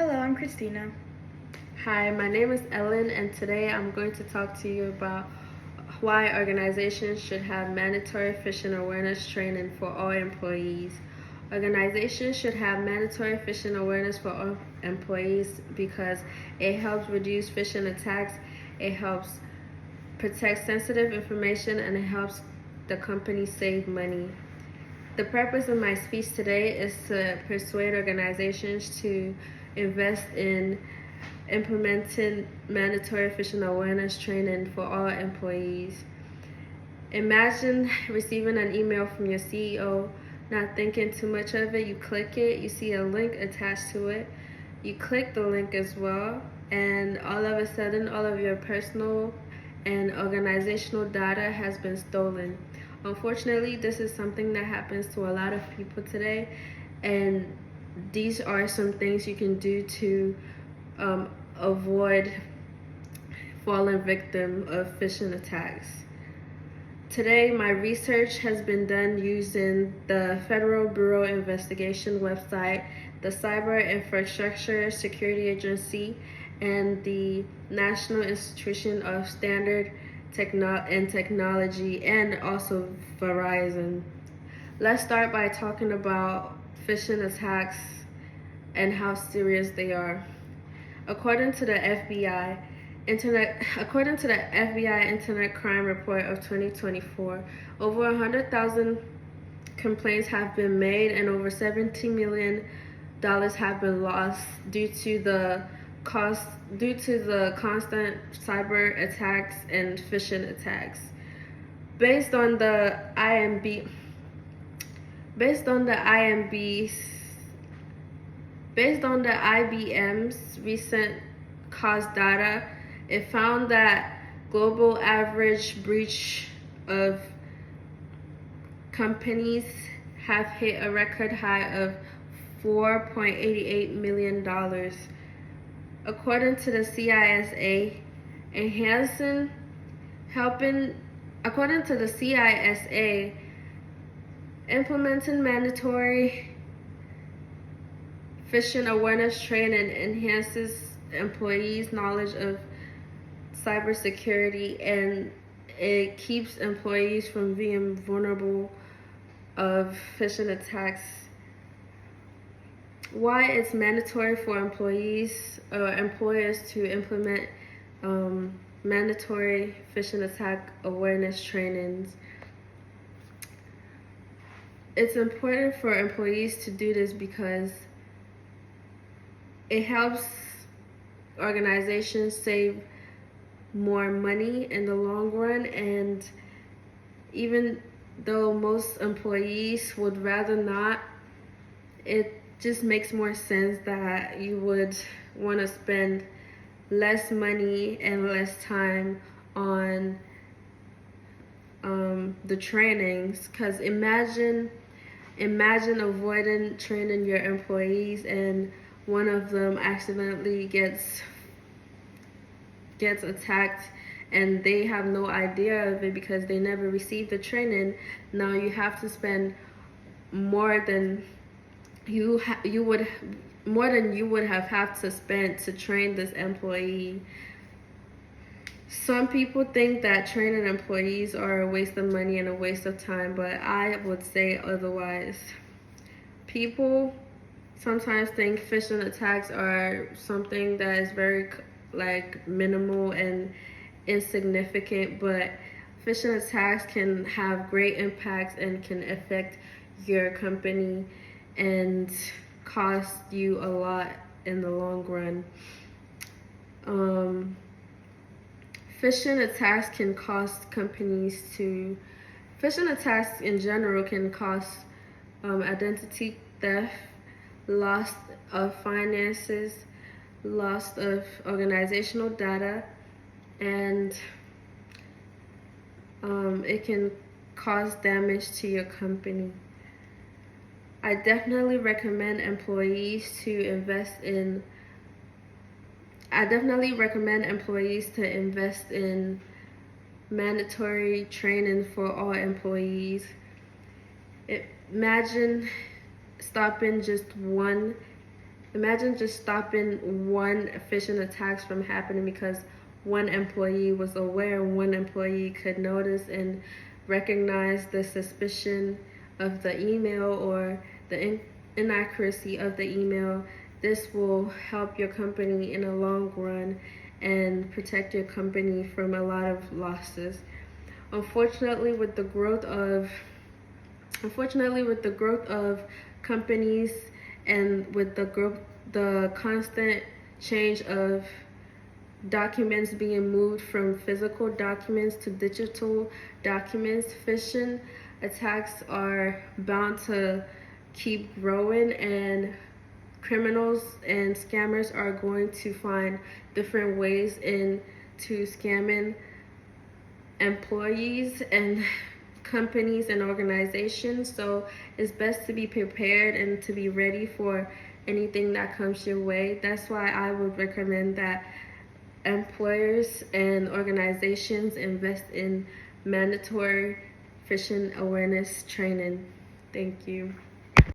Hello, I'm Christina. Hi, my name is Ellen, and today I'm going to talk to you about why organizations should have mandatory phishing awareness training for all employees. Organizations should have mandatory phishing awareness for all employees because it helps reduce phishing attacks, it helps protect sensitive information, and it helps the company save money. The purpose of my speech today is to persuade organizations to invest in implementing mandatory phishing awareness training for all employees. Imagine receiving an email from your CEO, not thinking too much of it. You click it, you see a link attached to it. You click the link as well, and all of a sudden, all of your personal and organizational data has been stolen. Unfortunately, this is something that happens to a lot of people today, and these are some things you can do to avoid falling victim of phishing attacks. Today, my research has been done using the Federal Bureau Investigation website, the Cyber Infrastructure Security Agency, and the National Institution of Standard and Technology, and also Verizon. Let's start by talking about phishing attacks and how serious they are. According to the FBI Internet Crime Report of 2024, over 100,000 complaints have been made and over $17 million have been lost due to the constant cyber attacks and phishing attacks. Based on the IBM's recent cost data, it found that global average breach of companies have hit a record high of $4.88 million. According to the CISA, implementing mandatory phishing awareness training enhances employees' knowledge of cybersecurity, and it keeps employees from being vulnerable of phishing attacks. Why it's mandatory for employers to implement mandatory phishing attack awareness trainings. It's important for employees to do this because it helps organizations save more money in the long run, and even though most employees would rather not, it just makes more sense that you would want to spend less money and less time on the trainings, because imagine avoiding training your employees and one of them accidentally gets attacked and they have no idea of it because they never received the training. Now you have to spend more than you would have to spend to train this employee. Some people think that training employees are a waste of money and a waste of time, but I would say otherwise. People sometimes think phishing attacks are something that is very minimal and insignificant, but phishing attacks can have great impacts and can affect your company and cost you a lot in the long run. Phishing attacks in general can cause identity theft, loss of finances, loss of organizational data, and it can cause damage to your company. I definitely recommend employees to invest in mandatory training for all employees. Imagine stopping just one Imagine just stopping one phishing attacks from happening because one employee was aware, one employee could notice and recognize the suspicion of the email or the inaccuracy of the email. This will help your company in the long run and protect your company from a lot of losses. Unfortunately, with the growth of companies and with the constant change of documents being moved from physical documents to digital documents, phishing attacks are bound to keep growing, and criminals and scammers are going to find different ways into scamming employees and companies and organizations. So it's best to be prepared and to be ready for anything that comes your way. That's why I would recommend that employers and organizations invest in mandatory phishing awareness training. Thank you.